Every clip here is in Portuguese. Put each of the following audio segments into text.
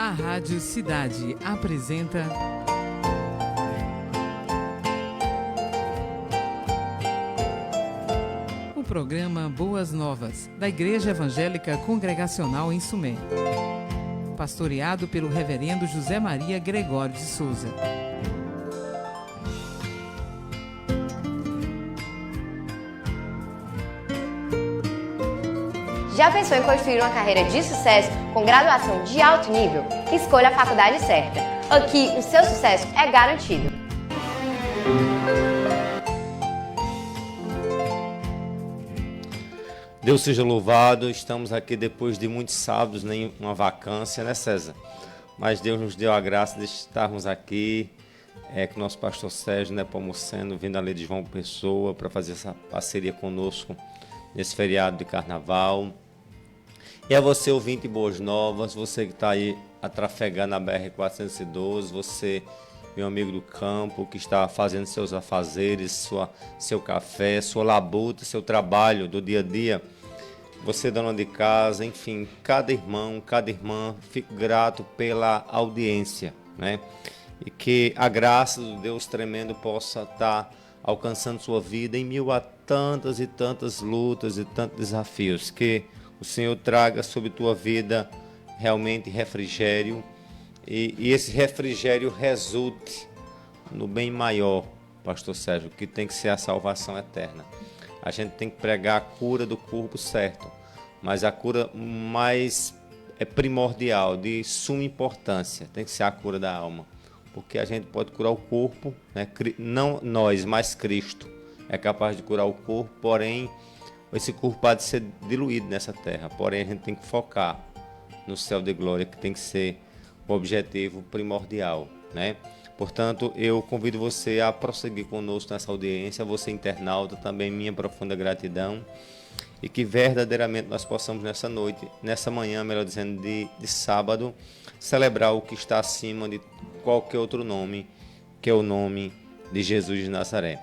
A Rádio Cidade apresenta o programa Boas Novas, da Igreja Evangélica Congregacional em Sumé, pastoreado pelo reverendo José Maria Gregório de Souza. Já pensou em construir uma carreira de sucesso com graduação de alto nível? Escolha a faculdade certa. Aqui, o seu sucesso é garantido. Deus seja louvado. Estamos aqui depois de muitos sábados, nem uma vacância, né, César? Mas Deus nos deu a graça de estarmos aqui com o nosso pastor Sérgio Nepomuceno, vindo ali de João Pessoa para fazer essa parceria conosco nesse feriado de carnaval. E a você, ouvinte Boas Novas, você que está aí a trafegar na BR-412, você, meu amigo do campo, que está fazendo seus afazeres, seu café, sua labuta, seu trabalho do dia a dia, você dona de casa, enfim, cada irmão, cada irmã, fico grato pela audiência, né? E que a graça do Deus tremendo possa estar alcançando sua vida em meio a tantas e tantas lutas e tantos desafios, que o Senhor traga sobre tua vida realmente refrigério e esse refrigério resulte no bem maior, pastor Sérgio, que tem que ser a salvação eterna. A gente tem que pregar a cura do corpo, certo, mas a cura mais primordial, de suma importância, tem que ser a cura da alma, porque a gente pode curar o corpo, né? Não nós, mas Cristo é capaz de curar o corpo, porém esse corpo pode ser diluído nessa terra, porém a gente tem que focar no céu de glória, que tem que ser o objetivo primordial, né? Portanto, eu convido você a prosseguir conosco nessa audiência, você internauta, também minha profunda gratidão, e que verdadeiramente nós possamos nessa noite, nessa manhã, melhor dizendo, de sábado, celebrar o que está acima de qualquer outro nome, que é o nome de Jesus de Nazaré.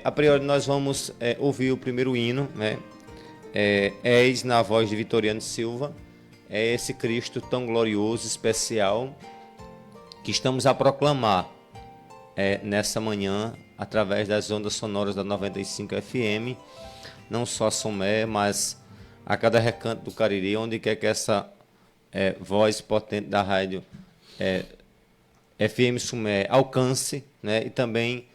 A priori nós vamos ouvir o primeiro hino, né? Eis na voz de Vitoriano Silva, é esse Cristo tão glorioso, especial, que estamos a proclamar nessa manhã, através das ondas sonoras da 95 FM, não só Sumé, mas a cada recanto do Cariri, onde quer que essa voz potente da rádio FM Sumé alcance, né? E também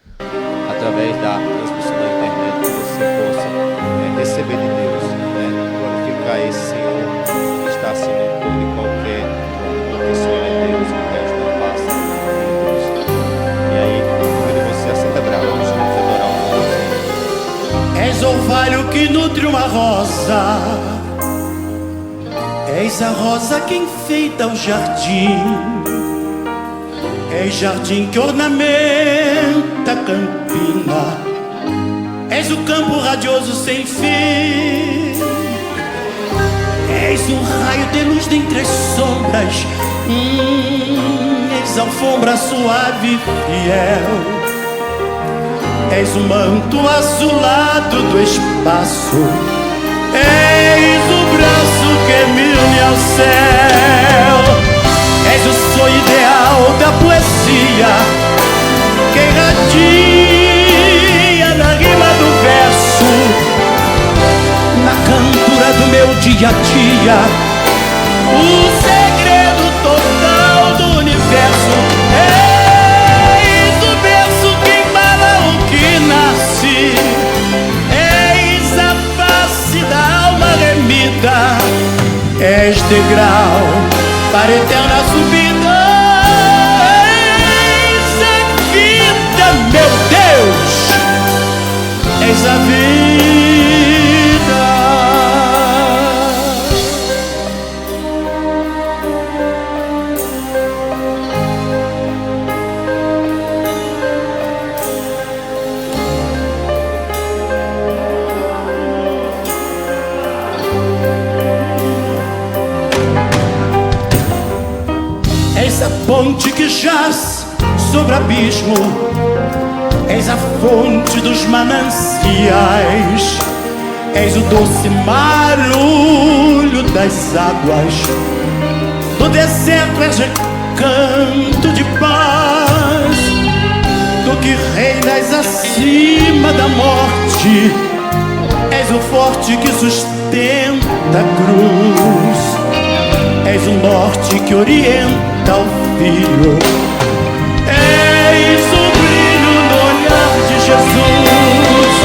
através da transmissão da internet, que você possa receber de Deus, né? Glorificar esse Senhor que está acima de tudo e qualquer que só é Deus, que o resto não passa de Deus. E aí, convido você a celebrar, vamos adorar o nome. És orvalho que nutre uma rosa, és a rosa que enfeita o jardim, és jardim que ornamenta a campina, és o campo radioso sem fim, és um raio de luz dentre as sombras, és alfombra suave e fiel, és o manto azulado do espaço, és o braço que me une ao céu. És o sonho ideal da poesia que irradia na rima do verso, na cantura do meu dia a dia, o segredo total do universo. Eis o berço que embala o que nasce, eis a face da alma remida, és degrau para a eterna subida, eis a vida, meu Deus, eis a vida. És a ponte que jaz sobre abismo, és a fonte dos mananciais, és o doce barulho das águas, No deserto és recanto de paz. Tu que reinas acima da morte, és o forte que sustenta a cruz. És o norte que orienta o filho. És o brilho no olhar de Jesus.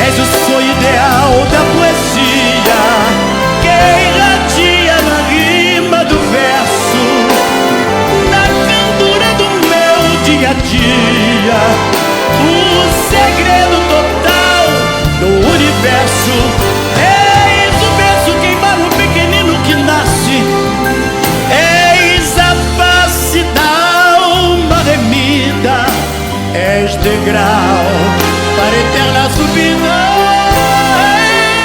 És o sonho ideal da poesia, que irradia na rima do verso, na cantora do meu dia a dia. O segredo total do universo. Eis o berço queimado pequenino que nasce. Eis a face da alma remida. És degrau para a eterna subida.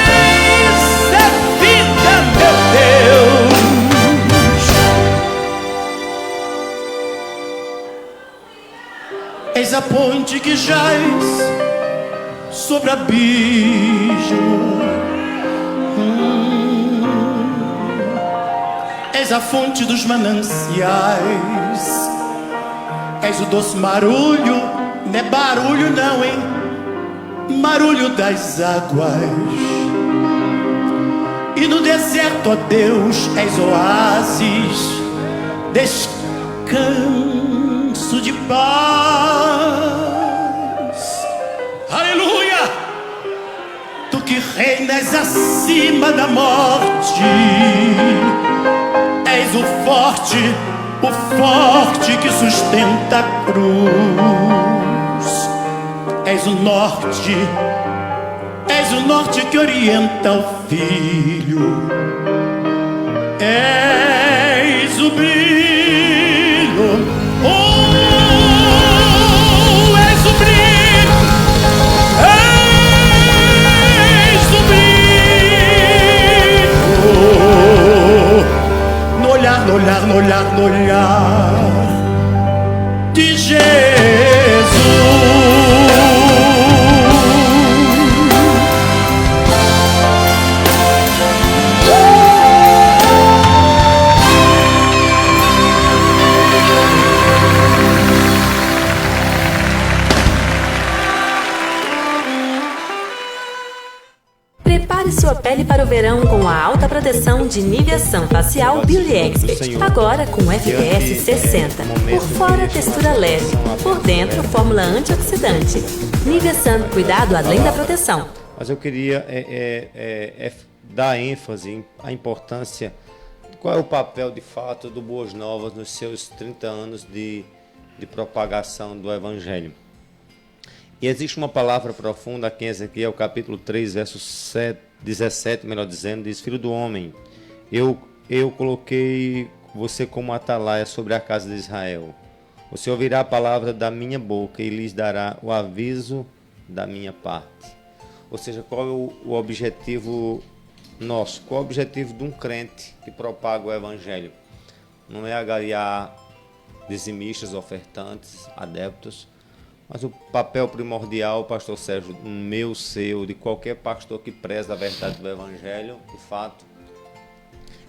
Eis a vida, meu Deus. Eis a ponte que jaz sobre o abismo. És a fonte dos mananciais. És o doce marulho, não é barulho não, hein? Marulho das águas. E no deserto, ó Deus, és oásis, descanso de paz. Aleluia! Tu que reinas acima da morte, és o forte que sustenta a cruz. És o norte que orienta o filho. És o brilho, oh, és o brilho, és o brilho. No olhar, no olhar, no olhar, no olhar de Jesus. Prepare sua pele para o verão com a alta proteção de Niveação Facial Beauty Expert. Agora com FPS 60. Por fora, textura leve. Por dentro, fórmula antioxidante. Niveação, cuidado além da proteção. Mas eu queria dar ênfase à importância. Qual é o papel, de fato, do Boas Novas nos seus 30 anos de propagação do Evangelho? E existe uma palavra profunda aqui em Ezequiel, capítulo 3, verso 17, melhor dizendo, diz: Filho do homem, eu coloquei você como atalaia sobre a casa de Israel. Você ouvirá a palavra da minha boca e lhes dará o aviso da minha parte. Ou seja, qual é o objetivo nosso? Qual é o objetivo de um crente que propaga o Evangelho? Não é agariar dizimistas, ofertantes, adeptos, mas o papel primordial, pastor Sérgio, meu, seu, de qualquer pastor que preza a verdade do Evangelho, de fato,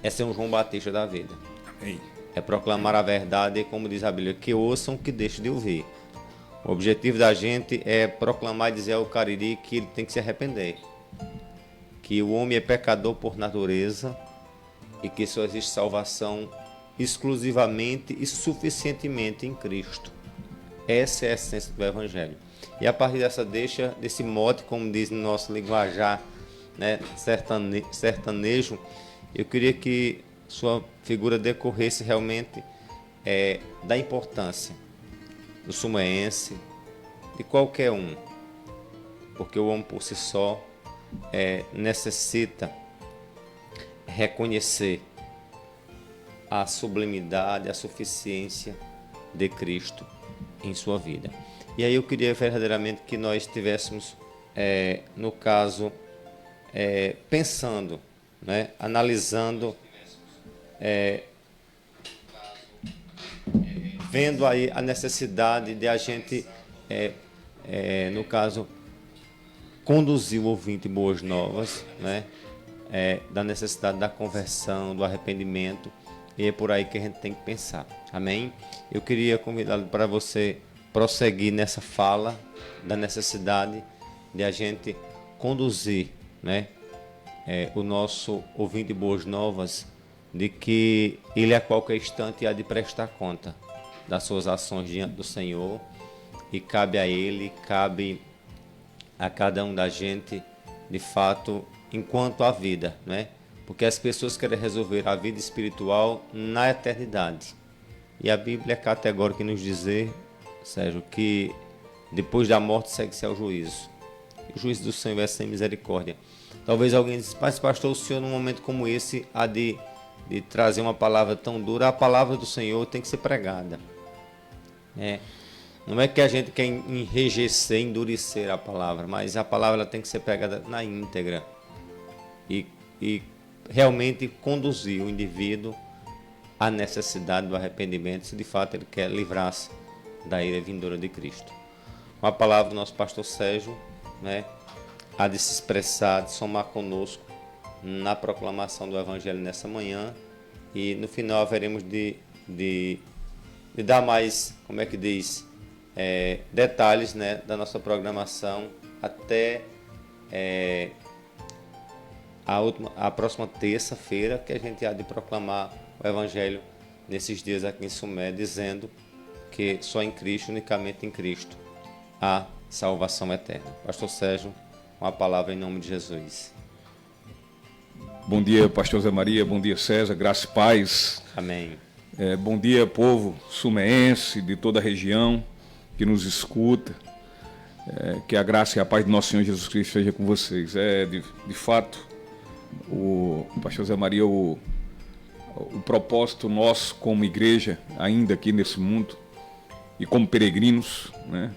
é ser um João Batista da vida. Amém. É proclamar a verdade, como diz a Bíblia, que ouçam, que deixem de ouvir. O objetivo da gente é proclamar e dizer ao Cariri que ele tem que se arrepender. Que o homem é pecador por natureza e que só existe salvação exclusivamente e suficientemente em Cristo. Essa é a essência do Evangelho. E a partir desse mote, como diz no nosso linguajar, né, sertanejo, eu queria que sua figura decorresse realmente da importância do sumaense, de qualquer um, porque o homem por si só necessita reconhecer a sublimidade, a suficiência de Cristo em sua vida. E aí eu queria verdadeiramente que nós estivéssemos, no caso, pensando, né, analisando, vendo aí a necessidade de a gente, no caso, conduzir o ouvinte boas novas, né, da necessidade da conversão, do arrependimento, E é por aí que a gente tem que pensar. Amém? Eu queria convidá-lo para você prosseguir nessa fala da necessidade de a gente conduzir, né, o nosso ouvinte de boas novas, de que ele a qualquer instante há de prestar conta das suas ações diante do Senhor, e cabe a ele, cabe a cada um da gente, de fato, enquanto a vida, né? Porque as pessoas querem resolver a vida espiritual na eternidade. E a Bíblia é categórica em nos dizer, Sérgio, que depois da morte segue-se ao juízo. O juízo do Senhor é sem misericórdia. Talvez alguém diz, mas pastor, o Senhor num momento como esse há de trazer uma palavra tão dura. A palavra do Senhor tem que ser pregada. Não é que a gente quer enrijecer, endurecer a palavra, mas a palavra ela tem que ser pregada na íntegra e realmente conduzir o indivíduo à necessidade do arrependimento, se de fato ele quer livrar-se da ira vindoura de Cristo. Com a palavra do nosso pastor Sérgio, né, há de se expressar, de somar conosco na proclamação do Evangelho nessa manhã, e no final haveremos de dar mais, como é que diz, detalhes, né, da nossa programação até a próxima terça-feira, que a gente há de proclamar o Evangelho nesses dias aqui em Sumé, dizendo que só em Cristo, unicamente em Cristo, há salvação eterna. Pastor Sérgio, uma palavra em nome de Jesus. Bom dia, pastor Zé Maria, bom dia, César, graça e paz. Amém. Bom dia, povo sumeense de toda a região que nos escuta. Que a graça e a paz do nosso Senhor Jesus Cristo esteja com vocês. De fato, o pastor Zé Maria, o propósito nosso como igreja, ainda aqui nesse mundo, e como peregrinos, né?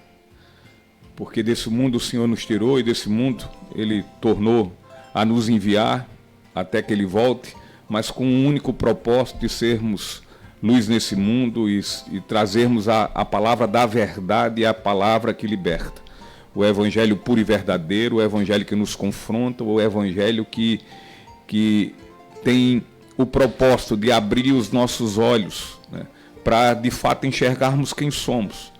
Porque desse mundo o Senhor nos tirou e desse mundo Ele tornou a nos enviar até que Ele volte, mas com um único propósito de sermos luz nesse mundo e trazermos a palavra da verdade e a palavra que liberta. O evangelho puro e verdadeiro, o evangelho que nos confronta, o evangelho que tem o propósito de abrir os nossos olhos, né, para de fato enxergarmos quem somos.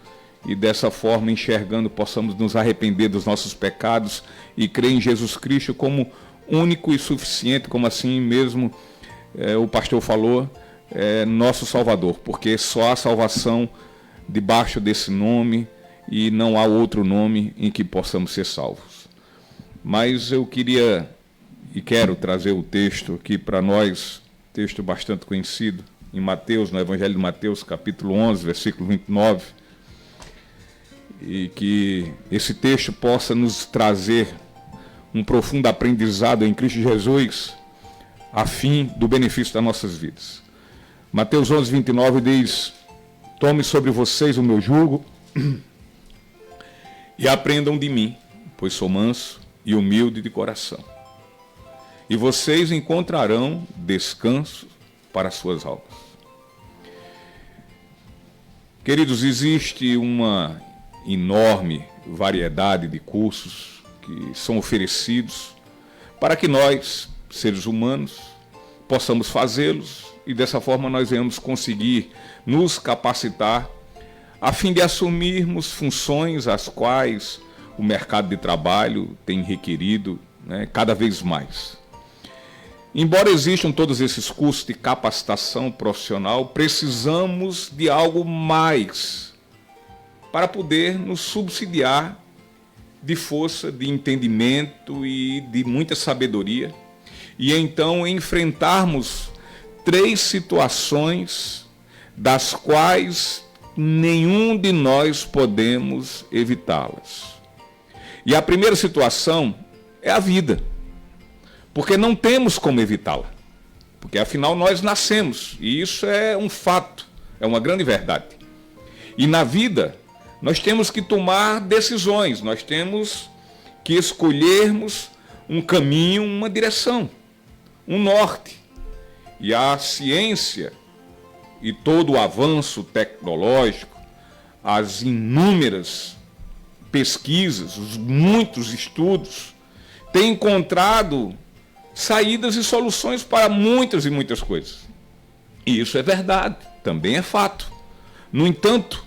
E dessa forma, enxergando, possamos nos arrepender dos nossos pecados e crer em Jesus Cristo como único e suficiente, como assim mesmo o pastor falou, nosso Salvador, porque só há salvação debaixo desse nome e não há outro nome em que possamos ser salvos. Mas eu queria e quero trazer o texto aqui para nós, texto bastante conhecido, em Mateus, no Evangelho de Mateus, capítulo 11, versículo 29, e que esse texto possa nos trazer um profundo aprendizado em Cristo Jesus, a fim do benefício das nossas vidas. Mateus 11, 29 diz: tome sobre vocês o meu jugo e aprendam de mim, pois sou manso e humilde de coração. E vocês encontrarão descanso para as suas almas. Queridos, existe uma enorme variedade de cursos que são oferecidos para que nós, seres humanos, possamos fazê-los e dessa forma nós venhamos conseguir nos capacitar a fim de assumirmos funções as quais o mercado de trabalho tem requerido, né, cada vez mais. Embora existam todos esses cursos de capacitação profissional, precisamos de algo mais para poder nos subsidiar de força, de entendimento e de muita sabedoria, e então enfrentarmos 3 situações das quais nenhum de nós podemos evitá-las. E a primeira situação é a vida, porque não temos como evitá-la, porque afinal nós nascemos, e isso é um fato, é uma grande verdade. E na vida nós temos que tomar decisões, nós temos que escolhermos um caminho, uma direção, um norte. E a ciência e todo o avanço tecnológico, as inúmeras pesquisas, os muitos estudos, têm encontrado saídas e soluções para muitas e muitas coisas. E isso é verdade, também é fato. No entanto,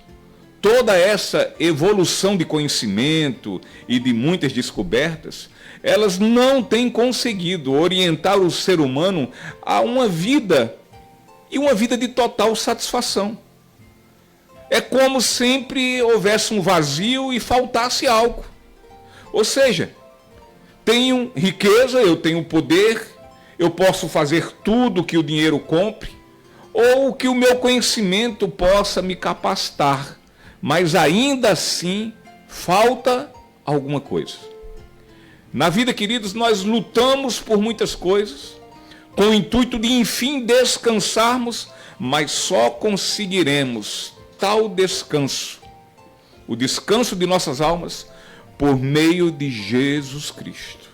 toda essa evolução de conhecimento e de muitas descobertas, elas não têm conseguido orientar o ser humano a uma vida, e uma vida de total satisfação. É como sempre houvesse um vazio e faltasse algo. Ou seja, tenho riqueza, eu tenho poder, eu posso fazer tudo que o dinheiro compre, ou que o meu conhecimento possa me capacitar, mas ainda assim falta alguma coisa. Na vida, queridos, nós lutamos por muitas coisas, com o intuito de enfim descansarmos, mas só conseguiremos tal descanso, o descanso de nossas almas, por meio de Jesus Cristo.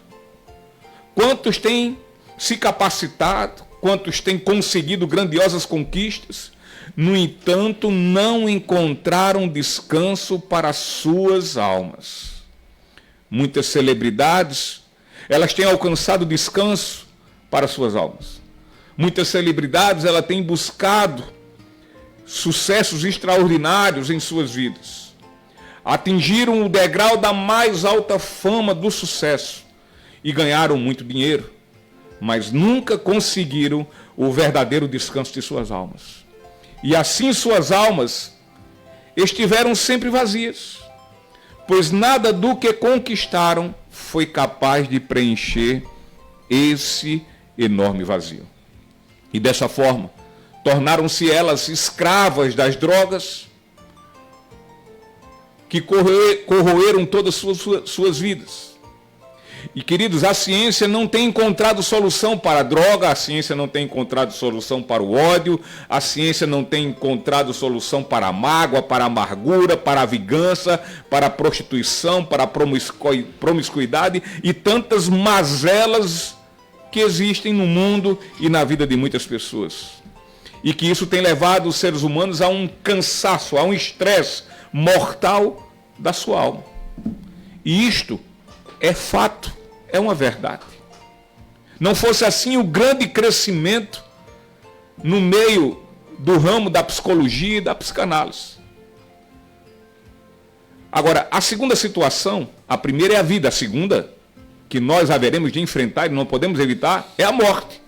Quantos têm se capacitado, quantos têm conseguido grandiosas conquistas, no entanto, não encontraram descanso para suas almas. Muitas celebridades, elas têm alcançado descanso para suas almas. Muitas celebridades, elas têm buscado sucessos extraordinários em suas vidas. Atingiram o degrau da mais alta fama do sucesso e ganharam muito dinheiro, mas nunca conseguiram o verdadeiro descanso de suas almas. E assim suas almas estiveram sempre vazias, pois nada do que conquistaram foi capaz de preencher esse enorme vazio. E dessa forma, tornaram-se elas escravas das drogas que corroeram todas suas vidas. E, queridos, a ciência não tem encontrado solução para a droga, a ciência não tem encontrado solução para o ódio, a ciência não tem encontrado solução para a mágoa, para a amargura, para a vingança, para a prostituição, para a promiscuidade e tantas mazelas que existem no mundo e na vida de muitas pessoas. E que isso tem levado os seres humanos a um cansaço, a um estresse mortal da sua alma. E isto é fato, é uma verdade. Não fosse assim o grande crescimento no meio do ramo da psicologia e da psicanálise. Agora, a segunda situação, a primeira é a vida, a segunda, que nós haveremos de enfrentar e não podemos evitar, é a morte.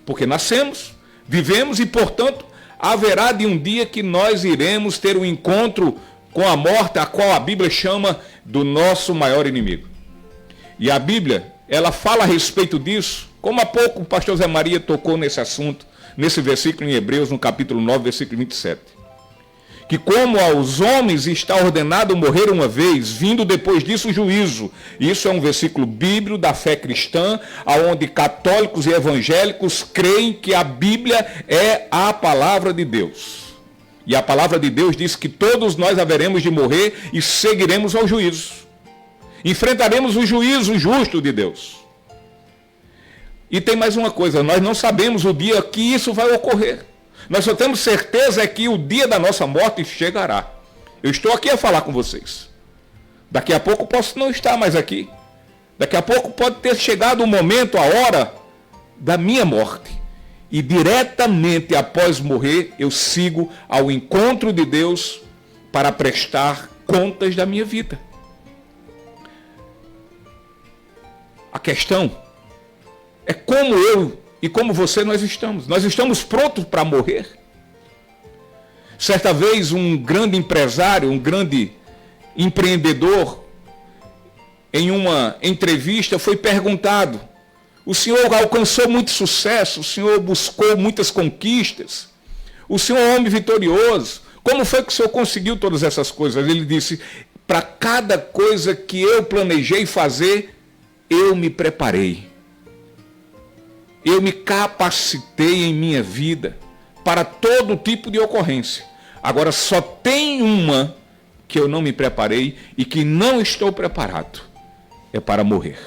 Porque nascemos, vivemos e, portanto, haverá de um dia que nós iremos ter um encontro com a morte, a qual a Bíblia chama do nosso maior inimigo. E a Bíblia, ela fala a respeito disso, como há pouco o pastor Zé Maria tocou nesse assunto, nesse versículo em Hebreus, no capítulo 9, versículo 27. Que como aos homens está ordenado morrer uma vez, vindo depois disso o juízo. Isso é um versículo bíblico da fé cristã, onde católicos e evangélicos creem que a Bíblia é a palavra de Deus. E a palavra de Deus diz que todos nós haveremos de morrer e seguiremos ao juízo. Enfrentaremos o juízo justo de Deus. E tem mais uma coisa, nós não sabemos o dia que isso vai ocorrer. Nós só temos certeza que o dia da nossa morte chegará. Eu estou aqui a falar com vocês. Daqui a pouco posso não estar mais aqui. Daqui a pouco pode ter chegado o momento, a hora da minha morte. E diretamente após morrer, eu sigo ao encontro de Deus para prestar contas da minha vida. A questão é como eu e como você nós estamos. Nós estamos prontos para morrer? Certa vez um grande empresário, um grande empreendedor, em uma entrevista foi perguntado: o senhor alcançou muito sucesso, o senhor buscou muitas conquistas, o senhor é um homem vitorioso, como foi que o senhor conseguiu todas essas coisas? Ele disse: para cada coisa que eu planejei fazer, eu me preparei. Eu me capacitei em minha vida para todo tipo de ocorrência. Agora só tem uma que eu não me preparei e que não estou preparado. É para morrer.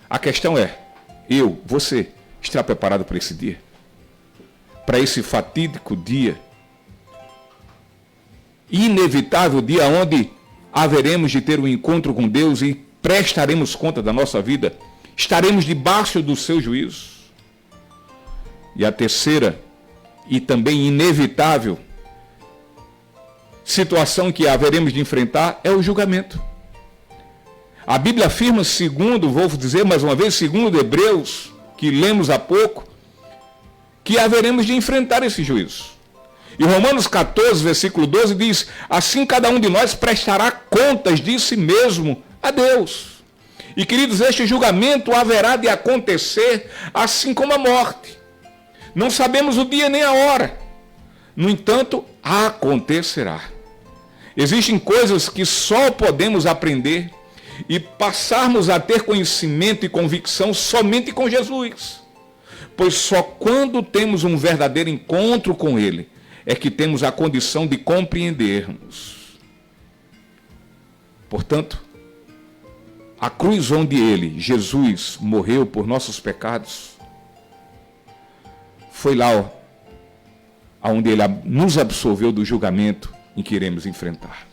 A questão é, você, está preparado para esse dia? Para esse fatídico dia? Inevitável dia onde haveremos de ter um encontro com Deus e prestaremos conta da nossa vida? Estaremos debaixo do seu juízo? E a terceira, e também inevitável, situação que haveremos de enfrentar é o julgamento. A Bíblia afirma, vou dizer mais uma vez, segundo Hebreus, que lemos há pouco, que haveremos de enfrentar esse juízo. E Romanos 14, versículo 12 diz: assim cada um de nós prestará contas de si mesmo a Deus. E queridos, este julgamento haverá de acontecer assim como a morte. Não sabemos o dia nem a hora. No entanto, acontecerá. Existem coisas que só podemos aprender e passarmos a ter conhecimento e convicção somente com Jesus. Pois só quando temos um verdadeiro encontro com Ele é que temos a condição de compreendermos. Portanto, a cruz onde Ele, Jesus, morreu por nossos pecados, foi lá onde Ele nos absolveu do julgamento em que iremos enfrentar.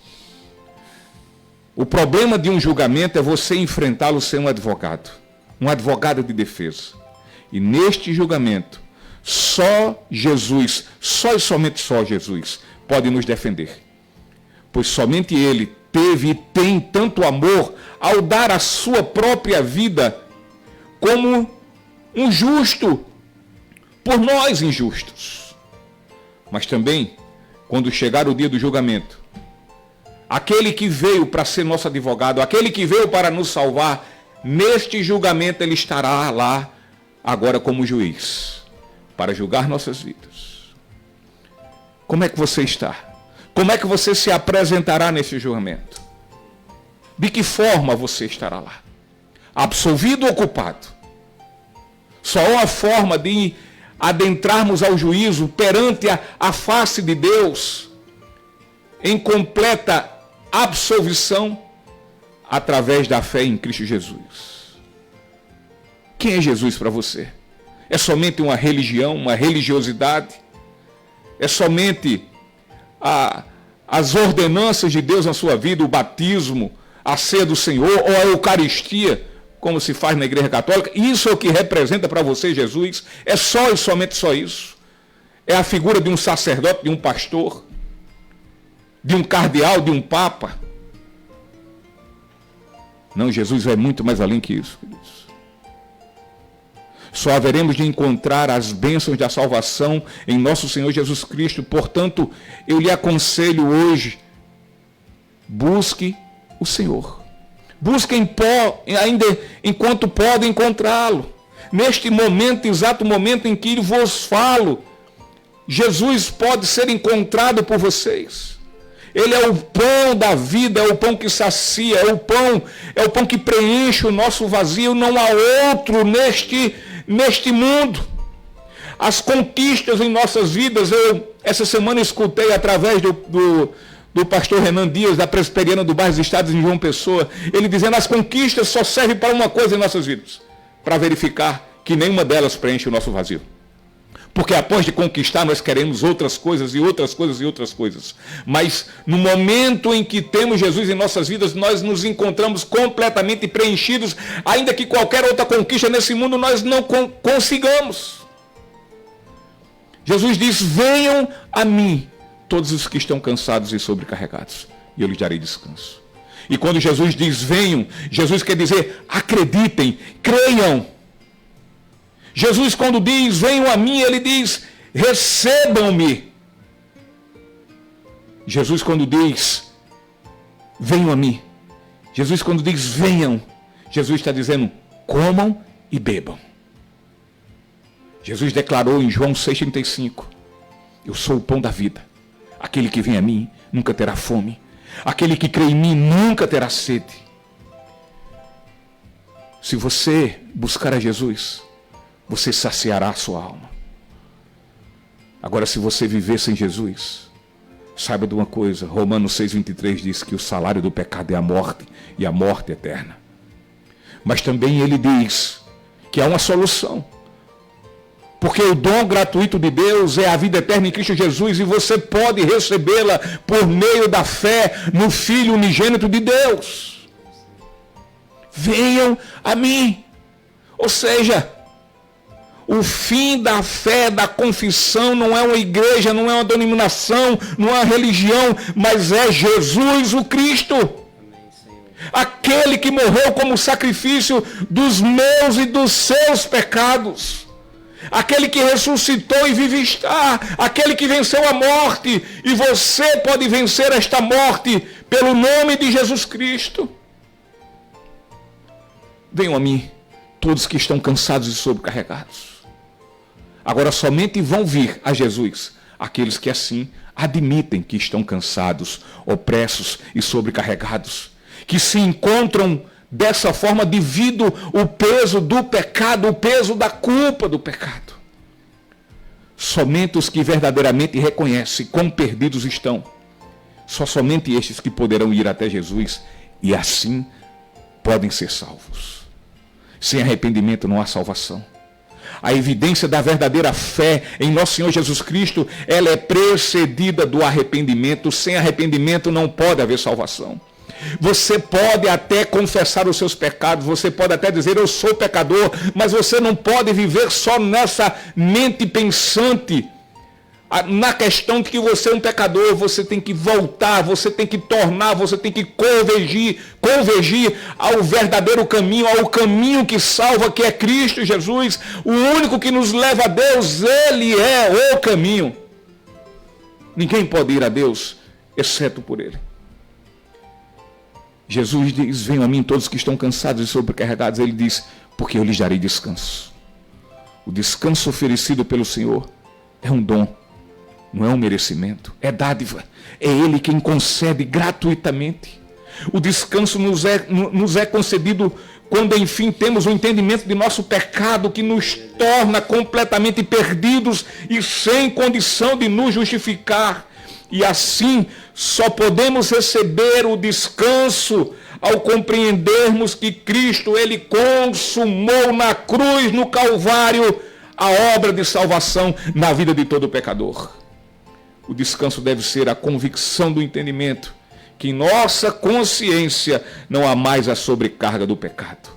O problema de um julgamento é você enfrentá-lo sem um advogado de defesa. E neste julgamento, só Jesus, só e somente só Jesus, pode nos defender. Pois somente Ele teve e tem tanto amor ao dar a sua própria vida como um justo por nós injustos. Mas também, quando chegar o dia do julgamento, aquele que veio para ser nosso advogado, aquele que veio para nos salvar, neste julgamento Ele estará lá agora como juiz, para julgar nossas vidas. Como é que você está? Como é que você se apresentará nesse julgamento? De que forma você estará lá? Absolvido ou culpado? Só há uma forma de adentrarmos ao juízo perante a face de Deus em completa absolvição através da fé em Cristo Jesus. Quem é Jesus para você? É somente uma religião, uma religiosidade? É somente as ordenanças de Deus na sua vida, o batismo, a ceia do Senhor ou a Eucaristia, como se faz na Igreja Católica? Isso é o que representa para você Jesus? É só e somente só isso? É a figura de um sacerdote, de um pastor, de um cardeal, de um papa? Não, Jesus vai muito mais além que isso, queridos. Só haveremos de encontrar as bênçãos da salvação em nosso Senhor Jesus Cristo. Portanto, eu lhe aconselho hoje, busque o Senhor. Busque ainda enquanto pode encontrá-lo. Neste momento, exato momento em que vos falo, Jesus pode ser encontrado por vocês. Ele é o pão da vida, é o pão que sacia, é o pão que preenche o nosso vazio. Não há outro neste mundo. As conquistas em nossas vidas, eu essa semana escutei através do pastor Renan Dias, da Presbiteriana do Bairro dos Estados em João Pessoa, ele dizendo: as conquistas só servem para uma coisa em nossas vidas, para verificar que nenhuma delas preenche o nosso vazio. Porque após de conquistar, nós queremos outras coisas e outras coisas e outras coisas. Mas no momento em que temos Jesus em nossas vidas, nós nos encontramos completamente preenchidos, ainda que qualquer outra conquista nesse mundo nós não consigamos. Jesus diz: venham a mim todos os que estão cansados e sobrecarregados, e eu lhes darei descanso. E quando Jesus diz venham, Jesus quer dizer acreditem, creiam. Jesus, quando diz venham a mim, ele diz recebam-me. Jesus, quando diz venham a mim, Jesus, quando diz venham, Jesus está dizendo comam e bebam. Jesus declarou em João 6,35: eu sou o pão da vida. Aquele que vem a mim nunca terá fome. Aquele que crê em mim nunca terá sede. Se você buscar a Jesus, você saciará a sua alma. Agora, se você viver sem Jesus, saiba de uma coisa: Romanos 6,23 diz que o salário do pecado é a morte, e a morte eterna. Mas também ele diz que há uma solução. Porque o dom gratuito de Deus é a vida eterna em Cristo Jesus, e você pode recebê-la por meio da fé no Filho unigênito de Deus. Venham a mim. Ou seja, O fim da fé, da confissão, não é uma igreja, não é uma denominação, não é uma religião, mas é Jesus o Cristo. Aquele que morreu como sacrifício dos meus e dos seus pecados. Aquele que ressuscitou e vive está. Aquele que venceu a morte. E você pode vencer esta morte pelo nome de Jesus Cristo. Venham a mim, todos que estão cansados e sobrecarregados. Agora somente vão vir a Jesus aqueles que assim admitem que estão cansados, opressos e sobrecarregados, que se encontram dessa forma devido ao peso do pecado, o peso da culpa do pecado. Somente os que verdadeiramente reconhecem quão perdidos estão, somente estes que poderão ir até Jesus e assim podem ser salvos. Sem arrependimento não há salvação. A evidência da verdadeira fé em nosso Senhor Jesus Cristo, ela é precedida do arrependimento. Sem arrependimento não pode haver salvação. Você pode até confessar os seus pecados, você pode até dizer eu sou pecador, mas você não pode viver só nessa mente pensante, na questão de que você é um pecador. Você tem que voltar, você tem que tornar, você tem que convergir ao verdadeiro caminho, ao caminho que salva, que é Cristo Jesus, o único que nos leva a Deus. Ele é o caminho. Ninguém pode ir a Deus exceto por Ele. Jesus diz, venham a mim todos que estão cansados e sobrecarregados. Ele diz, porque eu lhes darei descanso. O descanso oferecido pelo Senhor é um dom, não é um merecimento, é dádiva. É Ele quem concede gratuitamente. O descanso nos é concedido quando enfim temos o entendimento de nosso pecado, que nos torna completamente perdidos e sem condição de nos justificar. E assim só podemos receber o descanso ao compreendermos que Cristo, Ele consumou na cruz, no Calvário, a obra de salvação na vida de todo pecador. O descanso deve ser a convicção do entendimento que em nossa consciência não há mais a sobrecarga do pecado,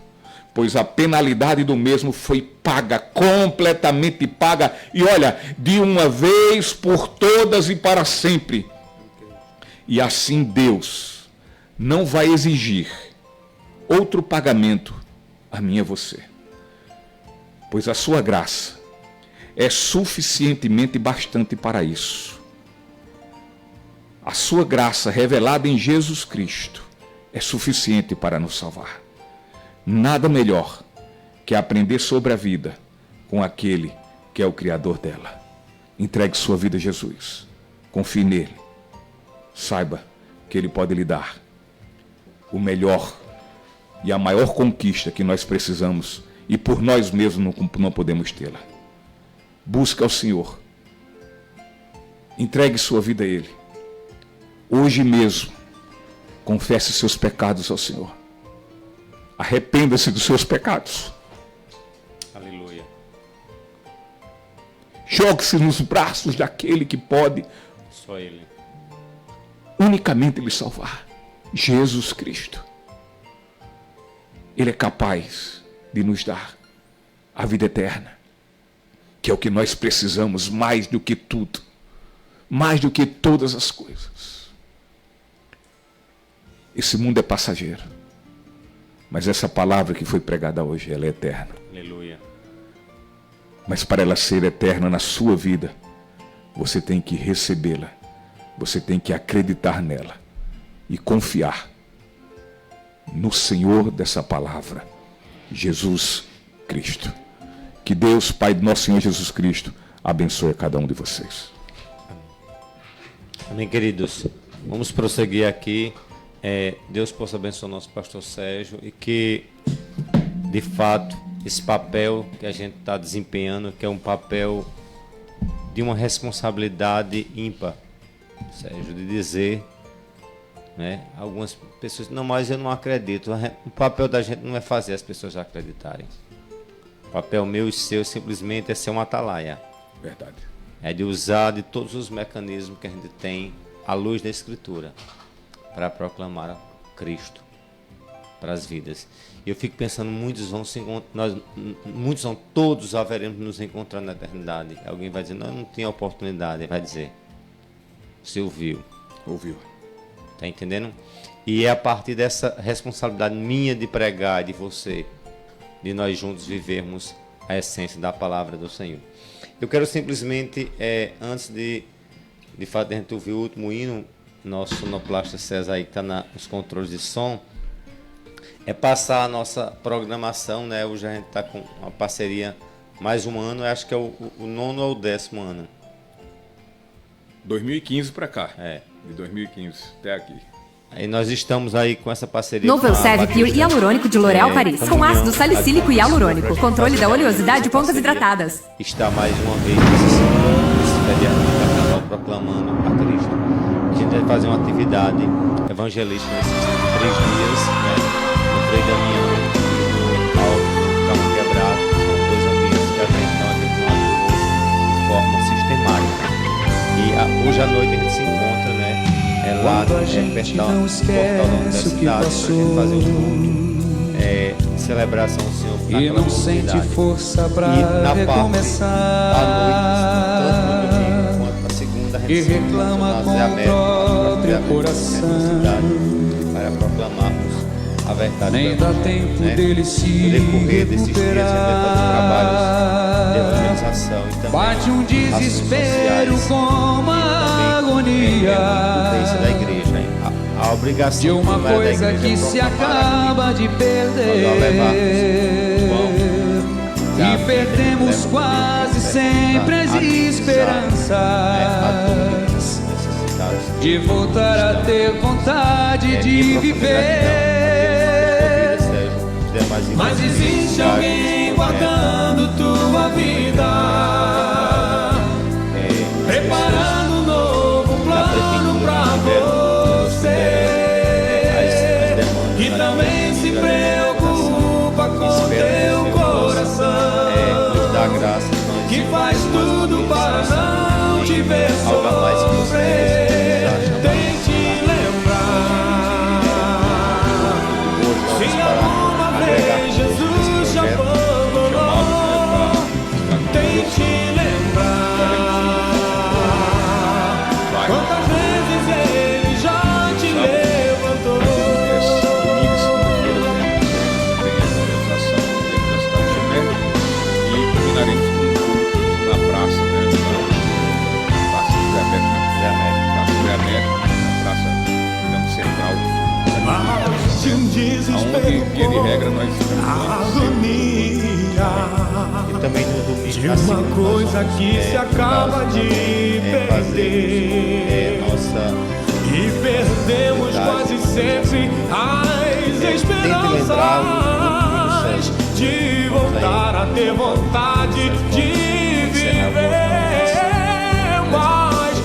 pois a penalidade do mesmo foi paga, completamente paga, e olha, de uma vez por todas e para sempre. E assim Deus não vai exigir outro pagamento a mim e a você, pois a sua graça é suficientemente bastante para isso. A sua graça revelada em Jesus Cristo é suficiente para nos salvar. Nada melhor que aprender sobre a vida com aquele que é o Criador dela. Entregue sua vida a Jesus. Confie nele. Saiba que ele pode lhe dar o melhor e a maior conquista que nós precisamos e por nós mesmos não podemos tê-la. Busque ao Senhor. Entregue sua vida a Ele. Hoje mesmo, confesse seus pecados ao Senhor. Arrependa-se dos seus pecados. Aleluia. Jogue-se nos braços daquele que pode Só Ele. unicamente lhe salvar. Jesus Cristo. Ele é capaz de nos dar a vida eterna, que é o que nós precisamos mais do que tudo, mais do que todas as coisas. Esse mundo é passageiro, mas essa palavra que foi pregada hoje, ela é eterna. Aleluia. Mas para ela ser eterna na sua vida, você tem que recebê-la, você tem que acreditar nela e confiar no Senhor dessa palavra, Jesus Cristo. Que Deus, Pai do nosso Senhor Jesus Cristo, abençoe cada um de vocês. Amém, queridos. Vamos prosseguir aqui. Deus possa abençoar o nosso pastor Sérgio e que, de fato, esse papel que a gente está desempenhando, que é um papel de uma responsabilidade ímpar, Sérgio, de dizer, né, algumas pessoas, não, mas eu não acredito. O papel da gente não é fazer as pessoas acreditarem. O papel meu e seu simplesmente é ser um atalaia. Verdade. É de usar de todos os mecanismos que a gente tem à luz da Escritura para proclamar Cristo para as vidas. E eu fico pensando, muitos vão se encontrar, todos haveremos nos encontrar na eternidade. Alguém vai dizer, não, eu não tinha oportunidade. Ele vai dizer, você ouviu. Ouviu. Tá entendendo? E é a partir dessa responsabilidade minha de pregar, de você, de nós juntos vivermos a essência da palavra do Senhor. Eu quero simplesmente, antes de fato, a gente ouvir o último hino, nosso sonoplasta César aí que está nos controles de som, passar a nossa programação, né? Hoje a gente está com uma parceria mais um ano, eu acho que é o 9º ou o 10º ano. 2015 para cá. De 2015 até aqui. Aí nós estamos aí com essa parceria. Novo Elseve Pure Hialurônico de L'Oréal Paris, com ácido salicílico e hialurônico. Controle da oleosidade e pontas hidratadas. Está mais uma vez nesse feriado de Carnaval proclamando a Cristo. A gente vai fazer uma atividade evangelística nesses 3 dias, né? No Frei Damião e no Alto Carro Quebrado. São 2 ambientes que a gente não atuou de forma sistemática. E hoje à noite a gente se encontra, né? Lá perto da portal da universidade, para a gente fazer um culto, celebração ao Senhor naquela comunidade. E na parte da noite, tanto no domingo quanto na segunda, a gente se encontra na Zé América, na cidade, para proclamarmos a verdade do Evangelho, né? No decorrer desses dias, a gente vai fazer trabalhos de evangelização e também bate um desespero com uma agonia da igreja, a obrigação de uma coisa que se acaba de perder, e perdemos quase sempre as esperanças de voltar a ter vontade de viver. Mas existe alguém guardando tua vida, preparando um novo plano pra você, e também se preocupa com teu coração, que faz tudo para não te ver sofrer. Tente lembrar, se alguma vez Jesus te abandonou, tente lembrar quantas vezes Ele já te levantou. Tem a realização dentro da cidade de Genebra e terminaremos com um culto na praça, né? Na Praça José América, na Praça digamos, Central, onde, via de regra, nós estamos e também no domingo de uma coisa que se acaba de perder, e perdemos quase sempre as esperanças de voltar a ter vontade de viver. Mas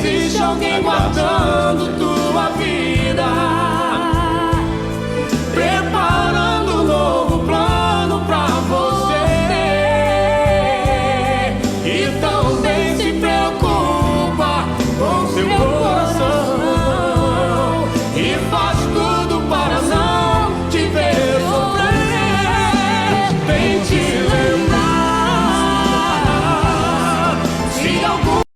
existe alguém guardando tudo.